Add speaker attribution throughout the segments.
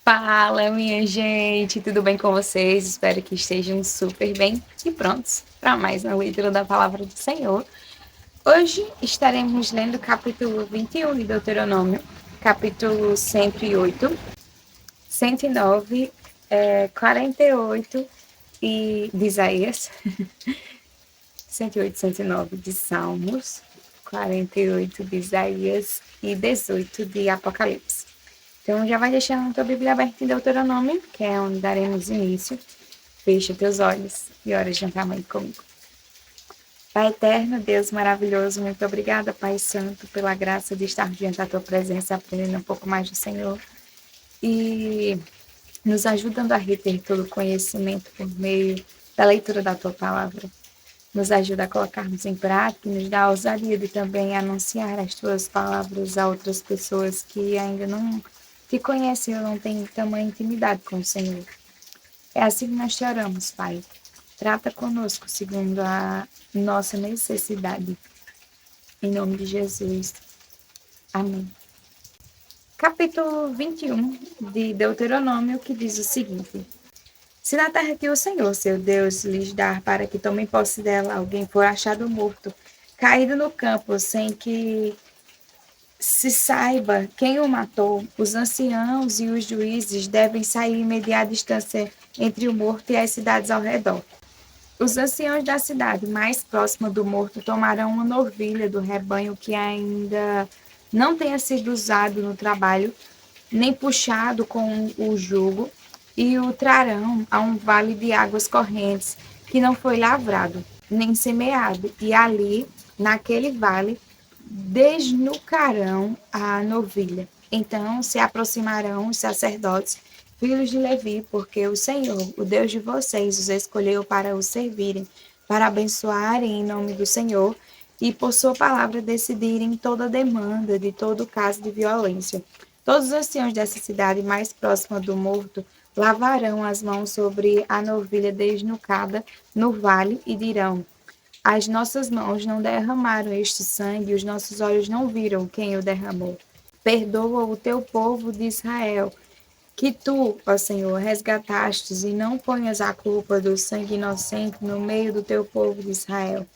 Speaker 1: Fala, minha gente, tudo bem com vocês? Espero que estejam super bem e prontos para mais uma leitura da Palavra do Senhor. Hoje estaremos lendo o capítulo 21 de Deuteronômio, capítulo 108, 109, 48 e de Isaías, 108, 109 de Salmos, 48 de Isaías e 18 de Apocalipse. Então, já vai deixando a tua Bíblia aberta em Deuteronômio, que é onde daremos início. Fecha teus olhos e ora juntamente comigo. Pai eterno, Deus maravilhoso, muito obrigada, Pai Santo, pela graça de estar diante da tua presença, aprendendo um pouco mais do Senhor e nos ajudando a reter todo o conhecimento por meio da leitura da tua palavra. Nos ajuda a colocarmos em prática e nos dá a ousadia de também anunciar as tuas palavras a outras pessoas que ainda não te conhecem ou não têm tamanha intimidade com o Senhor. É assim que nós te oramos, Pai. Trata conosco segundo a nossa necessidade. Em nome de Jesus. Amém. Capítulo 21 de Deuteronômio, que diz o seguinte: Se na terra que o Senhor, seu Deus, lhes dar para que tomem posse dela, alguém for achado morto, caído no campo, sem que se saiba quem o matou, os anciãos e os juízes devem sair em media distância entre o morto e as cidades ao redor. Os anciãos da cidade mais próxima do morto tomarão uma novilha do rebanho que ainda não tenha sido usado no trabalho, nem puxado com o jugo, e o trarão a um vale de águas correntes, que não foi lavrado, nem semeado, e ali, naquele vale, desnucarão a novilha. Então se aproximarão os sacerdotes, filhos de Levi, porque o Senhor, o Deus de vocês, os escolheu para o servirem, para abençoarem em nome do Senhor, e por sua palavra decidirem toda demanda de todo caso de violência. Todos os anciãos dessa cidade mais próxima do morto lavarão as mãos sobre a novilha desnucada no vale e dirão: As nossas mãos não derramaram este sangue, os nossos olhos não viram quem o derramou. Perdoa o teu povo de Israel, que tu, ó Senhor, resgatastes, e não ponhas a culpa do sangue inocente no meio do teu povo de Israel,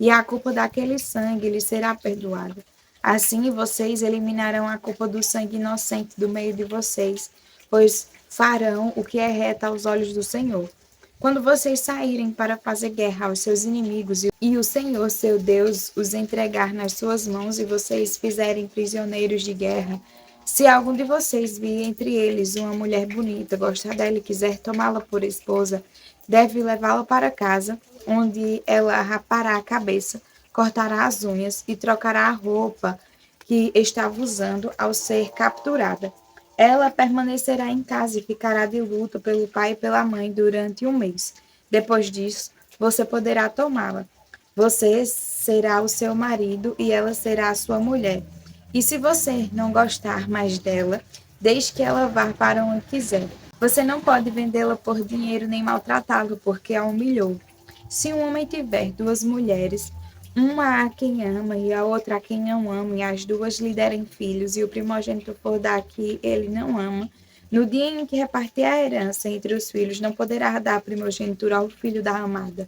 Speaker 1: e a culpa daquele sangue lhe será perdoada. Assim vocês eliminarão a culpa do sangue inocente do meio de vocês, pois farão o que é reto aos olhos do Senhor. Quando vocês saírem para fazer guerra aos seus inimigos e o Senhor, seu Deus, os entregar nas suas mãos e vocês fizerem prisioneiros de guerra, se algum de vocês vir entre eles uma mulher bonita, gostar dela e quiser tomá-la por esposa, deve levá-la para casa, onde ela rapará a cabeça, cortará as unhas e trocará a roupa que estava usando ao ser capturada. Ela permanecerá em casa e ficará de luto pelo pai e pela mãe durante um mês. Depois disso, você poderá tomá-la. Você será o seu marido e ela será a sua mulher. E se você não gostar mais dela, deixe que ela vá para onde quiser. Você não pode vendê-la por dinheiro nem maltratá-la, porque a humilhou. Se um homem tiver duas mulheres, uma a quem ama e a outra a quem não ama, e as duas lhe derem filhos, e o primogênito for da que ele não ama, no dia em que repartir a herança entre os filhos, não poderá dar a primogenitura ao filho da amada,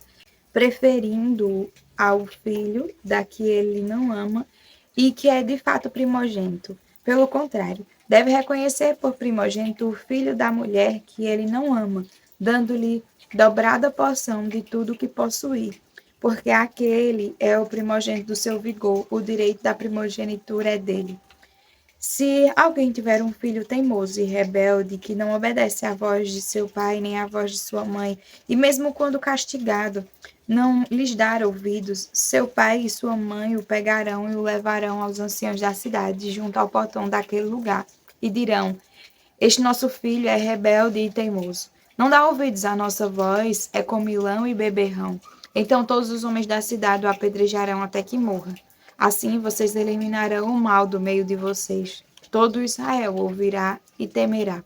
Speaker 1: preferindo ao filho da que ele não ama e que é de fato primogênito. Pelo contrário, deve reconhecer por primogênito o filho da mulher que ele não ama, dando-lhe dobrada porção de tudo o que possuir, porque aquele é o primogênito do seu vigor, o direito da primogenitura é dele. Se alguém tiver um filho teimoso e rebelde, que não obedece à voz de seu pai nem à voz de sua mãe, e mesmo quando castigado, não lhes dar ouvidos, seu pai e sua mãe o pegarão e o levarão aos anciãos da cidade, junto ao portão daquele lugar, e dirão: Este nosso filho é rebelde e teimoso. Não dá ouvidos à nossa voz, é comilão e beberrão. Então todos os homens da cidade o apedrejarão até que morra. Assim vocês eliminarão o mal do meio de vocês. Todo Israel ouvirá e temerá.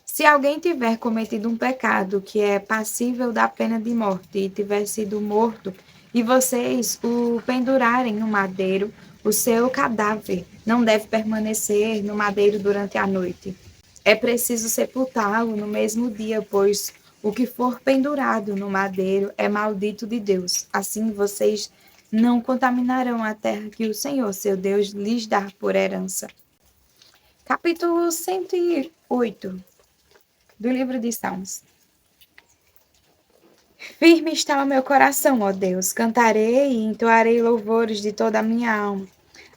Speaker 1: Se alguém tiver cometido um pecado que é passível da pena de morte e tiver sido morto, e vocês o pendurarem no madeiro, o seu cadáver não deve permanecer no madeiro durante a noite. É preciso sepultá-lo no mesmo dia, pois o que for pendurado no madeiro é maldito de Deus. Assim vocês não contaminarão a terra que o Senhor, seu Deus, lhes dá por herança. Capítulo 108 do livro de Salmos. Firme está o meu coração, ó Deus. Cantarei e entoarei louvores de toda a minha alma.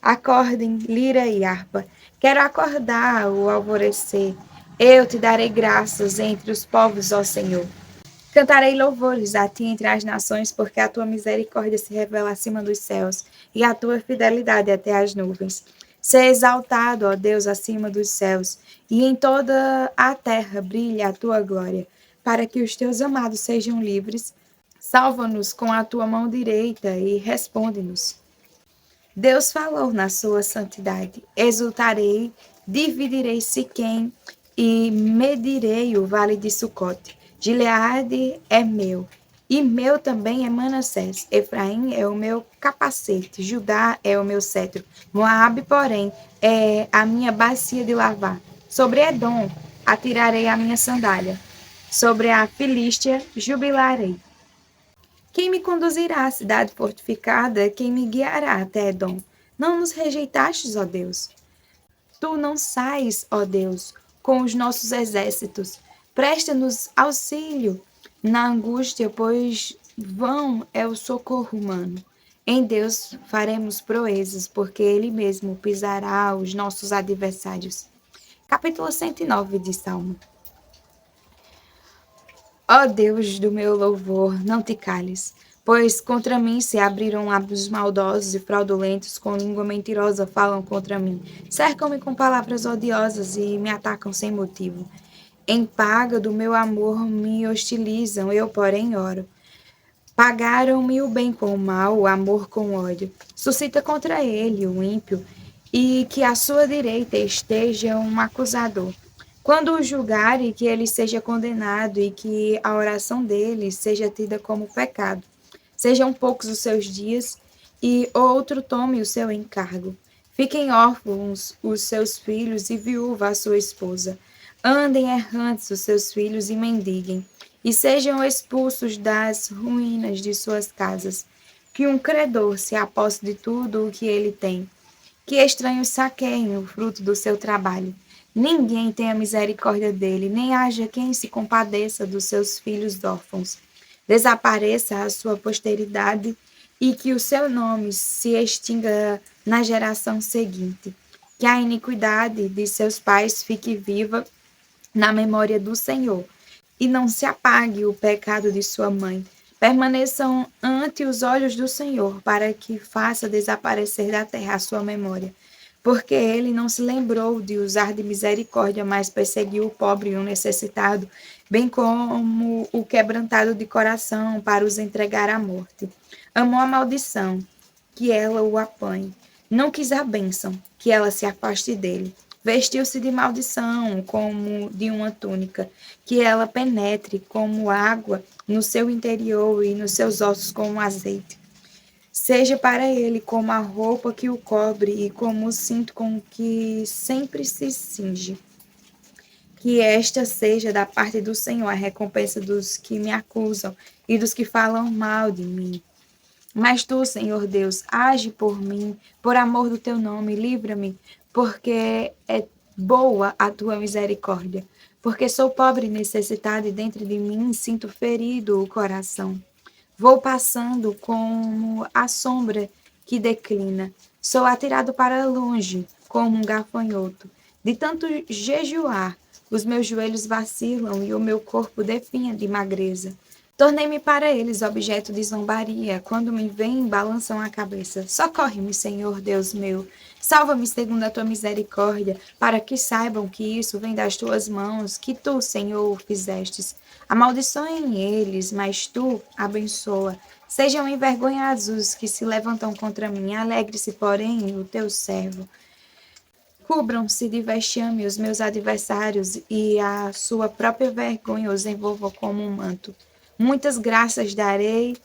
Speaker 1: Acordem, lira e harpa. Quero acordar o alvorecer. Eu te darei graças entre os povos, ó Senhor. Cantarei louvores a ti entre as nações, porque a tua misericórdia se revela acima dos céus e a tua fidelidade até as nuvens. Sê exaltado, ó Deus, acima dos céus, e em toda a terra brilhe a tua glória, para que os teus amados sejam livres. Salva-nos com a tua mão direita e responde-nos. Deus falou na sua santidade. Exultarei, dividirei Siquém e medirei o vale de Sucote. Gileade é meu, e meu também é Manassés. Efraim é o meu capacete, Judá é o meu cetro. Moabe, porém, é a minha bacia de lavar. Sobre Edom atirarei a minha sandália. Sobre a Filístia jubilarei. Quem me conduzirá à cidade fortificada? Quem me guiará até Edom? Não nos rejeitastes, ó Deus. Tu não sais, ó Deus, com os nossos exércitos. Presta-nos auxílio na angústia, pois vão é o socorro humano. Em Deus faremos proezas, porque Ele mesmo pisará os nossos adversários. Capítulo 109 de Salmo. Ó Deus do meu louvor, não te cales, pois contra mim se abriram lábios maldosos e fraudulentos, com língua mentirosa falam contra mim. Cercam-me com palavras odiosas e me atacam sem motivo. Em paga do meu amor me hostilizam, eu, porém, oro. Pagaram-me o bem com o mal, o amor com o ódio. Suscita contra ele o ímpio, e que à sua direita esteja um acusador. Quando o julgare, que ele seja condenado e que a oração dele seja tida como pecado. Sejam poucos os seus dias e outro tome o seu encargo. Fiquem órfãos os seus filhos e viúva a sua esposa. Andem errantes os seus filhos e mendiguem, e sejam expulsos das ruínas de suas casas. Que um credor se aposse de tudo o que ele tem. Que estranhos saqueiem o fruto do seu trabalho. Ninguém tenha misericórdia dele, nem haja quem se compadeça dos seus filhos órfãos. Desapareça a sua posteridade e que o seu nome se extinga na geração seguinte. Que a iniquidade de seus pais fique viva na memória do Senhor, e não se apague o pecado de sua mãe. Permaneçam ante os olhos do Senhor, para que faça desaparecer da terra a sua memória. Porque ele não se lembrou de usar de misericórdia, mas perseguiu o pobre e o necessitado, bem como o quebrantado de coração, para os entregar à morte. Amou a maldição, que ela o apanhe. Não quis a bênção, que ela se afaste dele. Vestiu-se de maldição, como de uma túnica, que ela penetre como água no seu interior e nos seus ossos como azeite. Seja para ele como a roupa que o cobre e como o cinto com que sempre se cinge. Que esta seja da parte do Senhor a recompensa dos que me acusam e dos que falam mal de mim. Mas tu, Senhor Deus, age por mim, por amor do teu nome, livra-me, porque é boa a tua misericórdia. Porque sou pobre e necessitada, e dentro de mim sinto ferido o coração. Vou passando como a sombra que declina. Sou atirado para longe, como um gafanhoto. De tanto jejuar, os meus joelhos vacilam e o meu corpo definha de magreza. Tornei-me para eles objeto de zombaria. Quando me veem, balançam a cabeça. Socorre-me, Senhor Deus meu. Salva-me segundo a tua misericórdia, para que saibam que isso vem das tuas mãos, que tu, Senhor, o fizestes. Amaldiçoem eles, mas tu abençoa. Sejam envergonhados os que se levantam contra mim. Alegre-se, porém, o teu servo. Cubram-se de vexame os meus adversários, e a sua própria vergonha os envolva como um manto. Muitas graças darei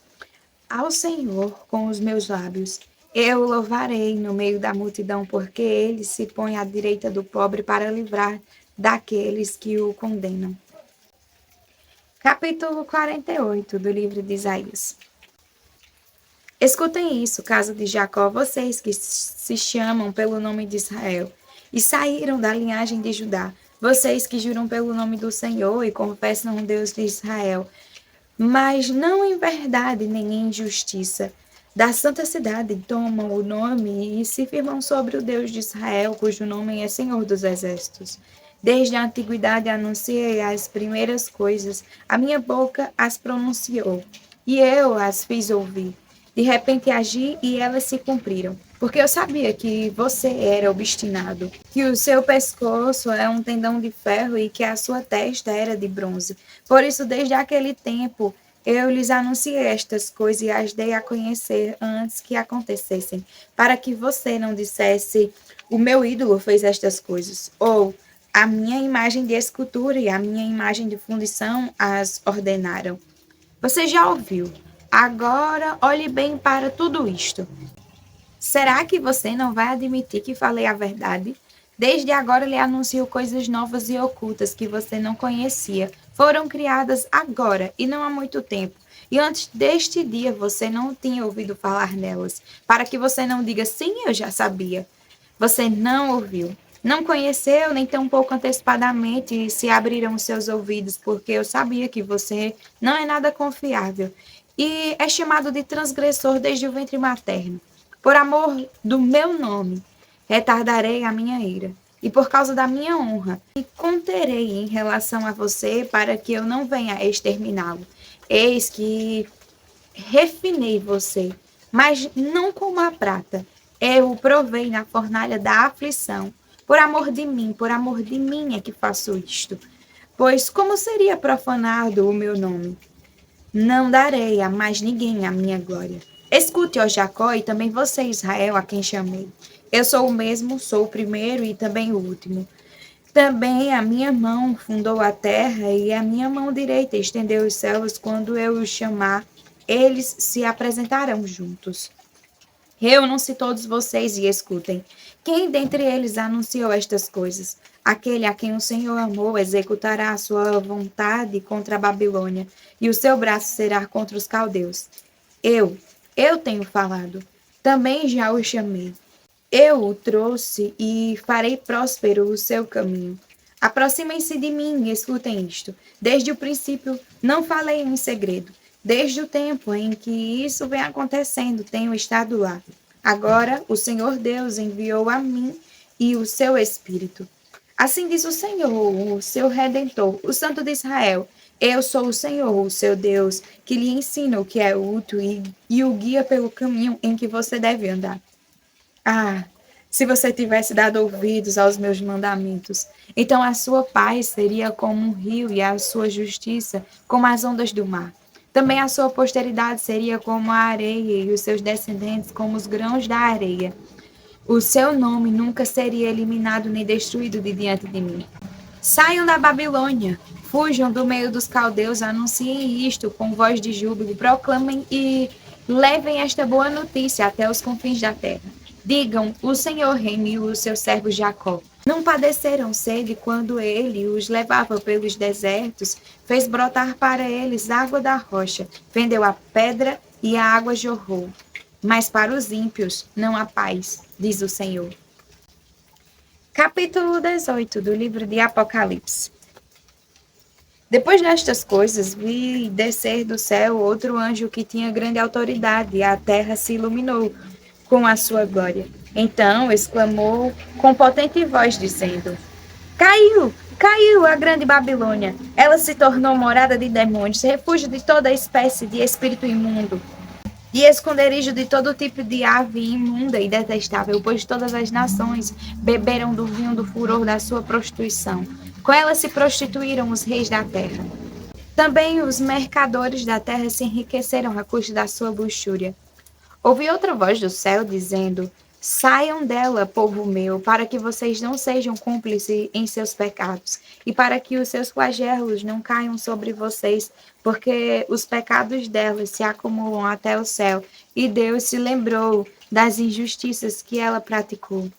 Speaker 1: ao Senhor com os meus lábios. Eu o louvarei no meio da multidão, porque ele se põe à direita do pobre para livrar daqueles que o condenam. Capítulo 48 do livro de Isaías. Escutem isso, casa de Jacó, vocês que se chamam pelo nome de Israel e saíram da linhagem de Judá, vocês que juram pelo nome do Senhor e confessam o Deus de Israel, mas não em verdade nem em justiça. Da santa cidade tomam o nome e se firmam sobre o Deus de Israel, cujo nome é Senhor dos Exércitos. Desde a antiguidade anunciei as primeiras coisas, a minha boca as pronunciou, e eu as fiz ouvir. De repente agi e elas se cumpriram, porque eu sabia que você era obstinado, que o seu pescoço é um tendão de ferro e que a sua testa era de bronze. Por isso, desde aquele tempo, eu lhes anunciei estas coisas e as dei a conhecer antes que acontecessem, para que você não dissesse, o meu ídolo fez estas coisas, ou a minha imagem de escultura e a minha imagem de fundição as ordenaram. Você já ouviu. Agora olhe bem para tudo isto. Será que você não vai admitir que falei a verdade? Desde agora lhe anuncio coisas novas e ocultas que você não conhecia. Foram criadas agora e não há muito tempo. E antes deste dia você não tinha ouvido falar nelas, para que você não diga sim, eu já sabia. Você não ouviu, não conheceu, nem tampouco antecipadamente se abriram os seus ouvidos, porque eu sabia que você não é nada confiável e é chamado de transgressor desde o ventre materno. Por amor do meu nome, retardarei a minha ira, e por causa da minha honra, me conterei em relação a você para que eu não venha exterminá-lo. Eis que refinei você, mas não como a prata. Eu o provei na fornalha da aflição. Por amor de mim é que faço isto. Pois como seria profanado o meu nome? Não darei a mais ninguém a minha glória. Escute, ó Jacó, e também você, Israel, a quem chamei. Eu sou o mesmo, sou o primeiro e também o último. Também a minha mão fundou a terra e a minha mão direita estendeu os céus. Quando eu os chamar, eles se apresentarão juntos. Reúnam-se todos vocês e escutem. Quem dentre eles anunciou estas coisas? Aquele a quem o Senhor amou executará a sua vontade contra a Babilônia, e o seu braço será contra os caldeus. Eu tenho falado. Também já o chamei. Eu o trouxe e farei próspero o seu caminho. Aproximem-se de mim e escutem isto. Desde o princípio, não falei em segredo. Desde o tempo em que isso vem acontecendo, tenho estado lá. Agora, o Senhor Deus enviou a mim e o seu Espírito. Assim diz o Senhor, o seu Redentor, o Santo de Israel. Eu sou o Senhor, o seu Deus, que lhe ensina o que é útil e o guia pelo caminho em que você deve andar. Ah, se você tivesse dado ouvidos aos meus mandamentos, então a sua paz seria como um rio e a sua justiça como as ondas do mar. Também a sua posteridade seria como a areia e os seus descendentes como os grãos da areia. O seu nome nunca seria eliminado nem destruído de diante de mim. Saiam da Babilônia, fujam do meio dos caldeus, anunciem isto com voz de júbilo, proclamem e levem esta boa notícia até os confins da terra. Digam, o Senhor remiu o seu servo Jacó. Não padeceram sede quando ele os levava pelos desertos, fez brotar para eles água da rocha, fendeu a pedra e a água jorrou. Mas para os ímpios não há paz, diz o Senhor. Capítulo 18 do livro de Apocalipse. Depois destas coisas, vi descer do céu outro anjo que tinha grande autoridade, e a terra se iluminou com a sua glória. Então exclamou com potente voz, dizendo: Caiu! Caiu a grande Babilônia! Ela se tornou morada de demônios, refúgio de toda espécie de espírito imundo, e esconderijo de todo tipo de ave imunda e detestável, pois todas as nações beberam do vinho do furor da sua prostituição. Com ela se prostituíram os reis da terra. Também os mercadores da terra se enriqueceram à custa da sua luxúria. Ouvi outra voz do céu dizendo: Saiam dela, povo meu, para que vocês não sejam cúmplices em seus pecados, e para que os seus flagelos não caiam sobre vocês, porque os pecados delas se acumulam até o céu, e Deus se lembrou das injustiças que ela praticou.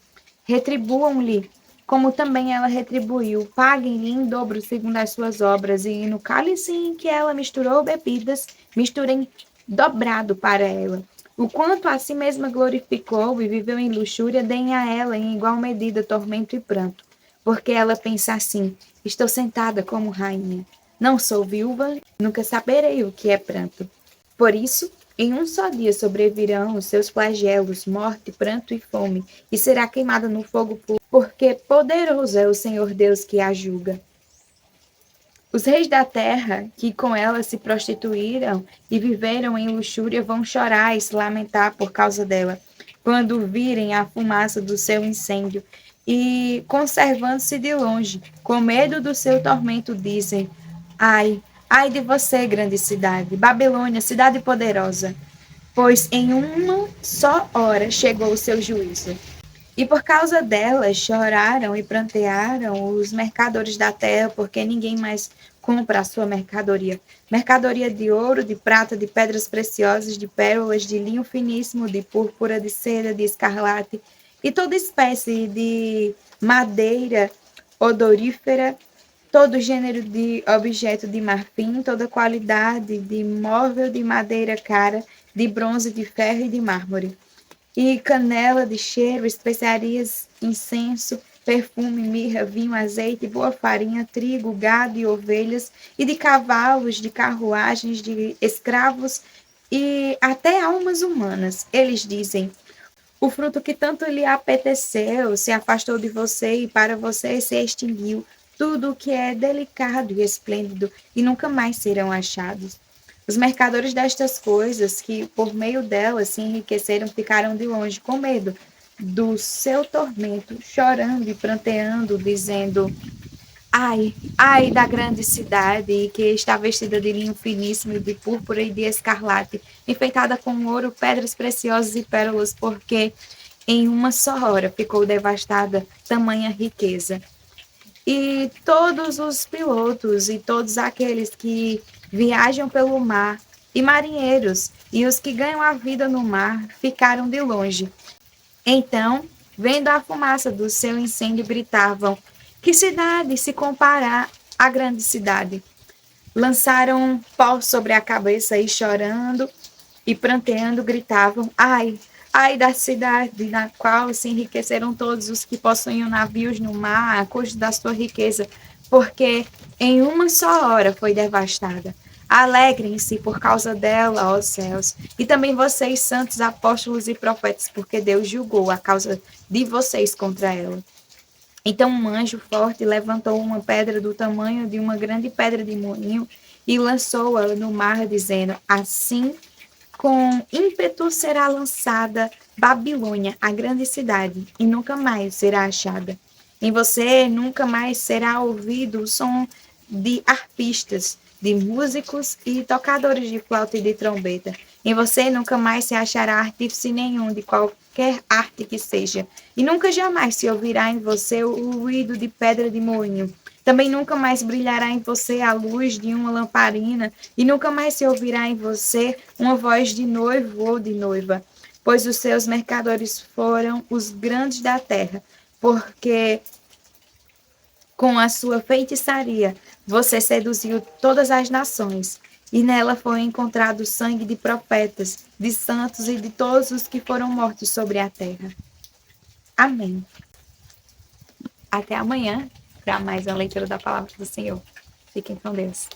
Speaker 1: Retribuam-lhe como também ela retribuiu, paguem-lhe em dobro segundo as suas obras, e no cálice em que ela misturou bebidas, misturem dobrado para ela. O quanto a si mesma glorificou e viveu em luxúria, deem a ela em igual medida tormento e pranto, porque ela pensa assim: estou sentada como rainha. Não sou viúva, nunca saberei o que é pranto. Por isso, em um só dia sobrevirão os seus flagelos, morte, pranto e fome, e será queimada no fogo, porque poderoso é o Senhor Deus que a julga. Os reis da terra, que com ela se prostituíram e viveram em luxúria, vão chorar e se lamentar por causa dela, quando virem a fumaça do seu incêndio. E, conservando-se de longe, com medo do seu tormento, dizem: Ai, ai de você, grande cidade, Babilônia, cidade poderosa, pois em uma só hora chegou o seu juízo. E por causa delas choraram e prantearam os mercadores da terra, porque ninguém mais compra a sua mercadoria. Mercadoria de ouro, de prata, de pedras preciosas, de pérolas, de linho finíssimo, de púrpura, de seda, de escarlate, e toda espécie de madeira odorífera, todo gênero de objeto de marfim, toda qualidade de móvel de madeira cara, de bronze, de ferro e de mármore, e canela de cheiro, especiarias, incenso, perfume, mirra, vinho, azeite, boa farinha, trigo, gado e ovelhas, e de cavalos, de carruagens, de escravos e até almas humanas. Eles dizem: o fruto que tanto lhe apeteceu se afastou de você e para você se extinguiu. Tudo o que é delicado e esplêndido e nunca mais serão achados. Os mercadores destas coisas, que por meio delas se enriqueceram, ficaram de longe com medo do seu tormento, chorando e pranteando, dizendo: Ai, ai da grande cidade, que está vestida de linho finíssimo, de púrpura e de escarlate, enfeitada com ouro, pedras preciosas e pérolas, porque em uma só hora ficou devastada tamanha riqueza. E todos os pilotos e todos aqueles que viajam pelo mar, e marinheiros, e os que ganham a vida no mar, ficaram de longe. Então, vendo a fumaça do seu incêndio, gritavam: Que cidade se compara à grande cidade? Lançaram pó sobre a cabeça e, chorando e pranteando, gritavam: Ai, ai da cidade na qual se enriqueceram todos os que possuíam navios no mar, a custo da sua riqueza, porque em uma só hora foi devastada. Alegrem-se por causa dela, ó céus, e também vocês, santos apóstolos e profetas, porque Deus julgou a causa de vocês contra ela. Então um anjo forte levantou uma pedra do tamanho de uma grande pedra de moinho e lançou-a no mar, dizendo: Assim, com ímpeto será lançada Babilônia, a grande cidade, e nunca mais será achada. Em você nunca mais será ouvido o som de arpistas, de músicos e tocadores de flauta e de trombeta. Em você nunca mais se achará artífice nenhum de qualquer arte que seja, e nunca jamais se ouvirá em você o ruído de pedra de moinho. Também nunca mais brilhará em você a luz de uma lamparina, e nunca mais se ouvirá em você uma voz de noivo ou de noiva, pois os seus mercadores foram os grandes da terra, porque com a sua feitiçaria você seduziu todas as nações, e nela foi encontrado o sangue de profetas, de santos e de todos os que foram mortos sobre a terra. Amém. Até amanhã para mais uma leitura da palavra do Senhor. Fiquem com Deus.